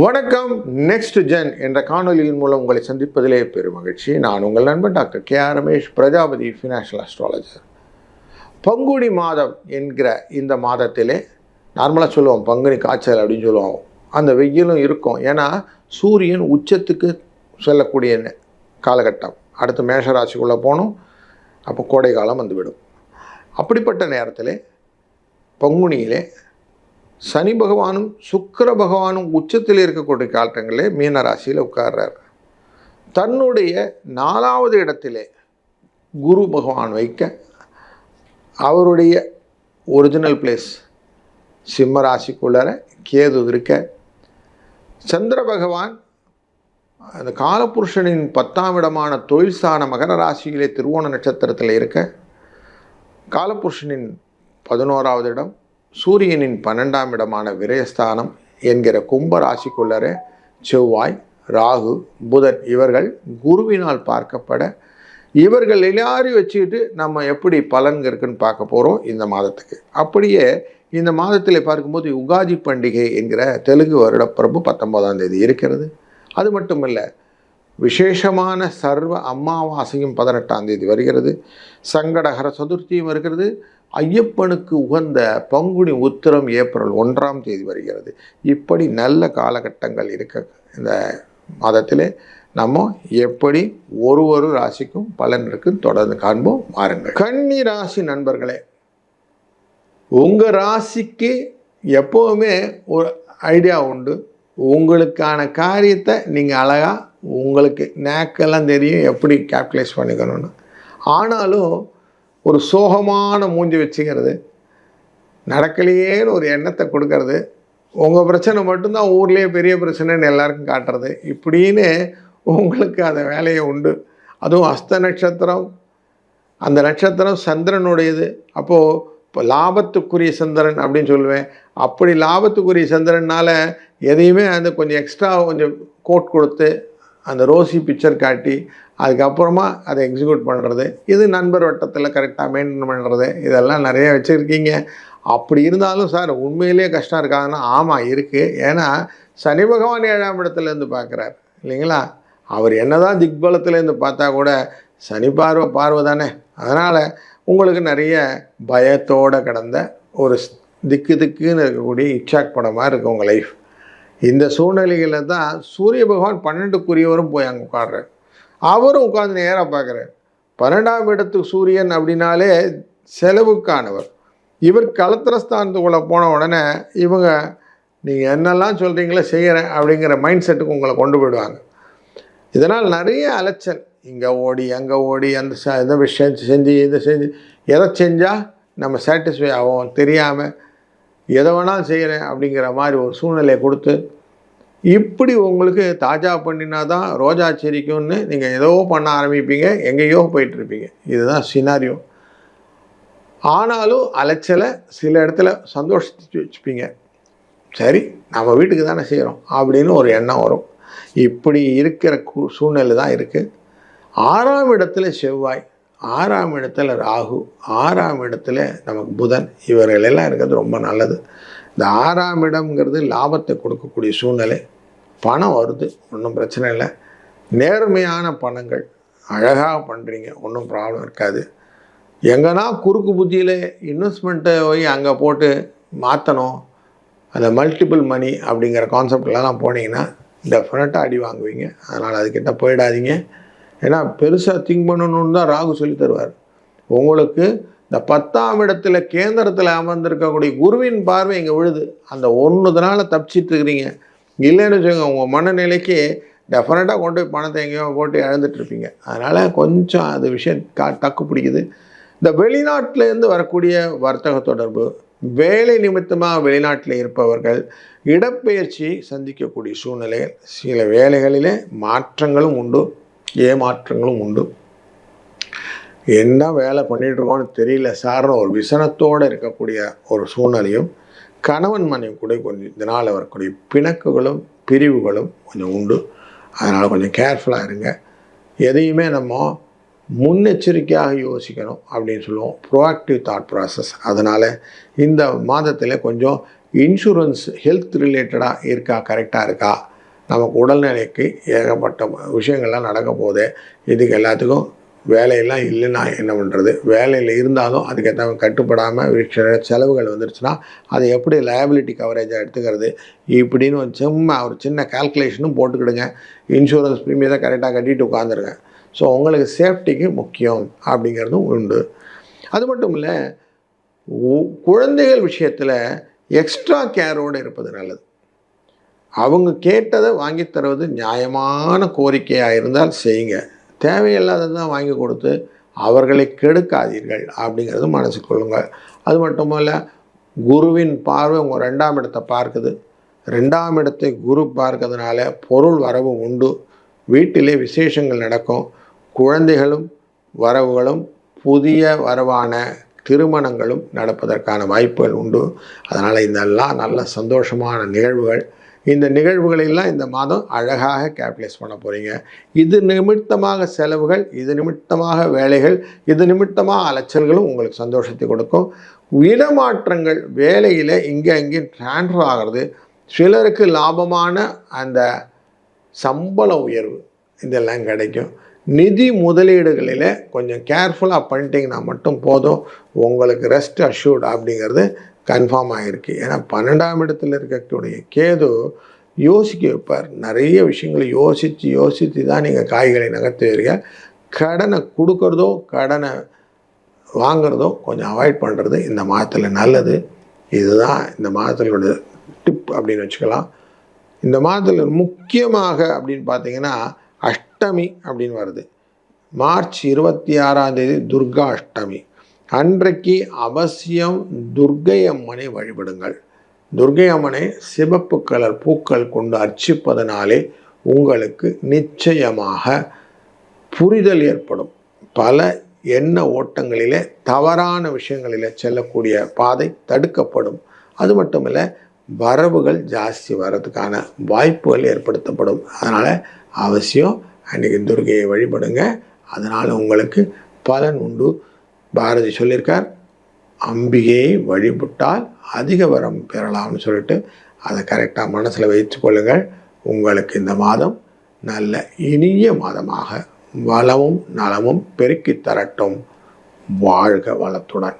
வணக்கம். Next gen என்ற காணொலியின் மூலம் உங்களை சந்திப்பதிலே பெரும் மகிழ்ச்சி. நான் உங்கள் நண்பன் doctor K R Ramesh, Prajapati financial astrologer. Panguni மாதம் என்கிற இந்த மாதத்திலே நார்மலாக சொல்லுவோம் பங்குனி காய்ச்சல் அப்படின்னு சொல்லுவோம். அந்த வெயிலும் இருக்கும். ஏன்னா சூரியன் உச்சத்துக்கு செல்லக்கூடிய காலகட்டம். அடுத்து மேஷராசிக்குள்ளே போகணும். அப்போ கோடை காலம் வந்துவிடும். அப்படிப்பட்ட நேரத்தில் பங்குனியிலே சனி பகவானும் சுக்கிர பகவானும் உச்சத்தில் இருக்கக்கூடிய காலங்களிலே மீன ராசியில் உட்கார்றார். தன்னுடைய 4வது இடத்திலே குரு பகவான் வைக்க, அவருடைய ஒரிஜினல் பிளேஸ் சிம்ம ராசிக்குள்ளார கேது இருக்க, சந்திர பகவான் அந்த காலபுருஷனின் 10ஆம் இடமான தொழில் ஸ்தான மகர ராசியிலே திருவோண நட்சத்திரத்தில் இருக்க, காலபுருஷனின் 11வது இடம் சூரியனின் 12ஆம் இடமான விரயஸ்தானம் என்கிற கும்ப ராசிக்குள்ளரே செவ்வாய், ராகு, புதன் இவர்கள் குருவினால் பார்க்கப்பட, இவர்கள் எல்லாரையும் வச்சுக்கிட்டு நம்ம எப்படி பலன் இருக்குன்னு பார்க்க போகிறோம் இந்த மாதத்துக்கு. அப்படியே இந்த மாதத்தில் பார்க்கும்போது யுகாதி பண்டிகை என்கிற தெலுங்கு வருடப்பிரபு 19ஆம் தேதி இருக்கிறது. அது மட்டும் இல்லை, விசேஷமான சர்வ அமாவாசையும் 18ஆம் தேதி வருகிறது. சங்கடஹர சதுர்த்தியும் இருக்கிறது. ஐயப்பனுக்கு உகந்த பங்குனி உத்திரம் ஏப்ரல் 1ஆம் தேதி வருகிறது. இப்படி நல்ல காலகட்டங்கள் இருக்க இந்த மாதத்தில் நம்ம எப்படி ஒரு ராசிக்கும் பலன் இருக்குன்னு தொடர்ந்து காண்போம். வாருங்கள். கன்னி ராசி நண்பர்களே, உங்கள் ராசிக்கு எப்போவுமே ஒரு ஐடியா உண்டு. உங்களுக்கான காரியத்தை நீங்கள் அழகாக உங்களுக்கு நேக்கெல்லாம் தெரியும் எப்படி கேப்டலைஸ் பண்ணிக்கணும்னு. ஆனாலும் ஒரு சோகமான மூஞ்சி வச்சுக்கிறது, நடக்கலையேன்னு ஒரு எண்ணத்தை கொடுக்கறது, உங்கள் பிரச்சனை மட்டும்தான் ஊர்லேயே பெரிய பிரச்சனைன்னு எல்லாருக்கும் காட்டுறது, இப்படின்னு உங்களுக்கு அந்த வேலையை உண்டு. அதுவும் அஸ்த நட்சத்திரம், அந்த நட்சத்திரம் சந்திரனுடையது. அப்போது இப்போ லாபத்துக்குரிய சந்திரன் அப்படின்னு சொல்லுவேன். அப்படி லாபத்துக்குரிய சந்திரனால் எதையுமே அந்த கொஞ்சம் எக்ஸ்ட்ரா கொஞ்சம் கோட் கொடுத்து அந்த ரோசி பிக்சர் காட்டி அதுக்கப்புறமா அதை எக்ஸிக்யூட் பண்ணுறது, இது நண்பர் வட்டத்தில் கரெக்டாக மெயின்டைன் பண்ணுறது, இதெல்லாம் நிறைய வச்சுருக்கீங்க. அப்படி இருந்தாலும் சார் உண்மையிலே கஷ்டம் இருக்காதுன்னா, ஆமாம் இருக்குது. ஏன்னா சனி பகவான் 7ஆம் இடத்துலேருந்து பார்க்குறாரு இல்லைங்களா. அவர் என்ன தான் திக்பலத்துலேருந்து பார்த்தா கூட சனி பார்வை தானே. அதனால் உங்களுக்கு நிறைய பயத்தோடு கடந்த ஒரு திக்குன்னு இருக்கக்கூடிய இச்சாக் படம் மாதிரி இருக்குது உங்கள் லைஃப். இந்த சூழ்நிலைகளில் தான் சூரிய பகவான் 12க்குரியவரும் போய் அங்கே உட்காடுறார். அவரும் உட்காந்து நேராக பார்க்குறார். 12ஆம் இடத்துக்கு சூரியன் அப்படின்னாலே செலவுக்கானவர். இவர் களத்திரஸ்தானத்துக்குள்ளே போன உடனே இவங்க நீங்கள் என்னெல்லாம் சொல்கிறீங்களோ செய்கிறேன் அப்படிங்கிற மைண்ட் செட்டுக்கு உங்களை கொண்டு போயிடுவாங்க. இதனால் நிறைய அலைச்சல், இங்கே ஓடி அங்கே ஓடி அந்த எந்த விஷயம் செஞ்சு இதை செஞ்சு எதை செஞ்சால் நம்ம சாட்டிஸ்ஃபை ஆகும் தெரியாமல் எதை வேணாலும் செய்கிறேன் அப்படிங்கிற மாதிரி ஒரு சூழ்நிலையை கொடுத்து, இப்படி உங்களுக்கு தாஜா பண்ணினா தான் ரோஜா செரிக்கும்னு நீங்கள் ஏதோ பண்ண ஆரம்பிப்பீங்க, எங்கேயோ போயிட்டுருப்பீங்க. இதுதான் சினாரியோ. ஆனாலும் அலைச்சலை சில இடத்துல சந்தோஷத்தை வச்சுப்பீங்க. சரி நம்ம வீட்டுக்கு தானே செய்கிறோம் அப்படின்னு ஒரு எண்ணம் வரும். இப்படி இருக்கிற சூழ்நிலை தான் இருக்குது. 6ஆம் இடத்துல செவ்வாய், 6ஆம் இடத்துல ராகு, 6ஆம் இடத்துல நமக்கு புதன், இவர்களெல்லாம் இருக்கிறது ரொம்ப நல்லது. இந்த 6ஆம் இடம்ங்கிறது லாபத்தை கொடுக்கக்கூடிய சூழ்நிலை. பணம் வருது, ஒன்றும் பிரச்சனை இல்லை. நேர்மையான பணங்கள் அழகாக பண்ணுறீங்க, ஒன்றும் ப்ராப்ளம் இருக்காது. எங்கன்னா குறுக்கு புத்தியில் இன்வெஸ்ட்மெண்ட்டை போய் அங்கே போட்டு மாற்றணும், அந்த மல்டிபிள் மணி அப்படிங்கிற கான்செப்ட்லாம் போனீங்கன்னா டெஃபினட்டாக அடி வாங்குவீங்க. அதனால் அதுக்கிட்ட போயிடாதீங்க. ஏன்னா பெருசாக திங்க் பண்ணணுன்னு தான் ராகு சொல்லி தருவார். உங்களுக்கு இந்த 10ஆம் இடத்துல கேந்திரத்தில் அமர்ந்திருக்கக்கூடிய குருவின் பார்வை இங்கே விழுது. அந்த ஒன்றுதனால தப்பிச்சிட்டு இருக்கிறீங்க. இல்லைன்னு வச்சுக்கோங்க, உங்கள் மனநிலைக்கு டெஃபினட்டாக கொண்டு போய் பணத்தை எங்கேயோ போட்டு இழந்துட்டுருப்பீங்க. அதனால் கொஞ்சம் அது விஷயம் டக்கு பிடிக்குது. இந்த வெளிநாட்டிலேருந்து வரக்கூடிய வர்த்தக தொடர்பு, வேலை நிமித்தமாக வெளிநாட்டில் இருப்பவர்கள் இடப்பெயர்ச்சி சந்திக்கக்கூடிய சூழ்நிலைகள், சில வேலைகளிலே மாற்றங்களும் உண்டு, ஏமாற்றங்களும் உண்டு. என்ன வேலை பண்ணிகிட்ருக்கோன்னு தெரியல சார்னு ஒரு விசனத்தோடு இருக்கக்கூடிய ஒரு சூழ்நிலையும், கணவன் மனைவி கூட கொஞ்சம் இதனால் வரக்கூடிய பிணக்குகளும் பிரிவுகளும் கொஞ்சம் உண்டு. அதனால் கொஞ்சம் கேர்ஃபுல்லாக இருங்க. எதையுமே நம்ம முன்னெச்சரிக்கையாக யோசிக்கணும் அப்படின்னு சொல்லுவோம், ப்ரோஆக்டிவ் தாட் ப்ராசஸ். அதனால் இந்த மாதத்தில் கொஞ்சம் இன்சூரன்ஸ் ஹெல்த் ரிலேட்டடாக இருக்கா, கரெக்டாக இருக்கா, நமக்கு உடல்நிலைக்கு ஏகப்பட்ட விஷயங்கள்லாம் நடக்க போகுது, இதுக்கு எல்லாத்துக்கும் வேலையெல்லாம் இல்லைன்னா என்ன பண்ணுறது, வேலையில் இருந்தாலும் அதுக்கேற்ற கட்டுப்படாமல் செலவுகள் வந்துருச்சுன்னா அதை எப்படி லயபிலிட்டி கவரேஜாக எடுத்துக்கிறது, இப்படின்னு ஒரு சின்ன கால்குலேஷனும் போட்டுக்கிடுங்க. இன்சூரன்ஸ் ப்ரீமியத்தை கரெக்டாக கட்டிட்டு உட்காந்துருங்க. ஸோ உங்களுக்கு சேஃப்டிக்கு முக்கியம் அப்படிங்கிறதும் உண்டு. அது மட்டும் இல்லை, குழந்தைகள் விஷயத்தில் எக்ஸ்ட்ரா கேரோடு இருப்பது நல்லது. அவங்க கேட்டதை வாங்கி தருவது நியாயமான கோரிக்கையாக இருந்தால் செய்யுங்க. தேவையில்லாததான் வாங்கி கொடுத்து அவர்களை கெடுக்காதீர்கள் அப்படிங்கிறது மனசுக்கொள்ளுங்கள். அது மட்டுமல்ல, குருவின் பார்வை உங்கள் 2ஆம் இடத்தை பார்க்குது. 2ஆம் இடத்தை குரு பார்க்கறதுனால பொருள் வரவு உண்டு, வீட்டிலே விசேஷங்கள் நடக்கும், குழந்தைகளும் வரவுகளும் புதிய வரவான திருமணங்களும் நடப்பதற்கான வாய்ப்புகள் உண்டு. அதனால் இதெல்லாம் நல்ல சந்தோஷமான நிகழ்வுகள். இந்த நிகழ்வுகளெல்லாம் இந்த மாதம் அழகாக கேபிட்டலைஸ் பண்ண போகிறீங்க. இது நிமித்தமாக செலவுகள், இது நிமித்தமாக வேலைகள், இது நிமித்தமாக அலைச்சல்களும் உங்களுக்கு சந்தோஷத்தை கொடுக்கும். இடமாற்றங்கள் வேலையில் இங்கே அங்கேயும் ட்ரான்ஸ்ஃபர் ஆகிறது, சிலருக்கு லாபமான அந்த சம்பள உயர்வு இதெல்லாம் கிடைக்கும். நிதி முதலீடுகளில் கொஞ்சம் கேர்ஃபுல்லாக பண்ணிட்டீங்கன்னா மட்டும் போதும், உங்களுக்கு ரெஸ்ட் அஷ்யூர்ட் அப்படிங்கிறது கன்ஃபார்ம் ஆகிருக்கு. ஏன்னா 12ஆம் இடத்துல இருக்கக்கூடிய கேது யோசிக்க வைப்பார். நிறைய விஷயங்களை யோசித்து தான் நீங்கள் காய்களை நகர்த்துவீங்க. கடனை கொடுக்கறதோ கடனை வாங்கிறதோ கொஞ்சம் அவாய்ட் பண்ணுறது இந்த மாதத்தில் நல்லது. இதுதான் இந்த மாதத்திலோட டிப் அப்படின்னு வச்சுக்கலாம். இந்த மாதத்தில் முக்கியமாக அப்படின்னு பார்த்தீங்கன்னா அஷ்டமி அப்படின்னு வருது. மார்ச் 26ஆம் தேதி துர்கா அஷ்டமி. அன்றைக்கு அவசியம் துர்க்கை அம்மனை வழிபடுங்கள். துர்க்கை அம்மனை சிவப்பு கலர் பூக்கள் கொண்டு அர்ச்சிப்பதனாலே உங்களுக்கு நிச்சயமாக புரிதல் ஏற்படும். பல எண்ண ஓட்டங்களிலே தவறான விஷயங்களிலே செல்லக்கூடிய பாதை தடுக்கப்படும். அது மட்டும் இல்லை, வரவுகள் ஜாஸ்தி வர்றதுக்கான வாய்ப்புகள் ஏற்படுத்தப்படும். அதனால் அவசியம் அன்றைக்கி துர்க்கையை வழிபடுங்க. அதனால் உங்களுக்கு பலன் உண்டு. பாரதி சொல்லியிருக்கார், அம்பிகையை வழிபட்டால் அதிக வரம் பெறலாம்னு சொல்லிட்டு அதை கரெக்டாக மனசில் வைத்து கொள்ளுங்கள். உங்களுக்கு இந்த மாதம் நல்ல இனிய மாதமாக வளமும் நலமும் பெருக்கி தரட்டும். வாழ்க வளத்துடன்.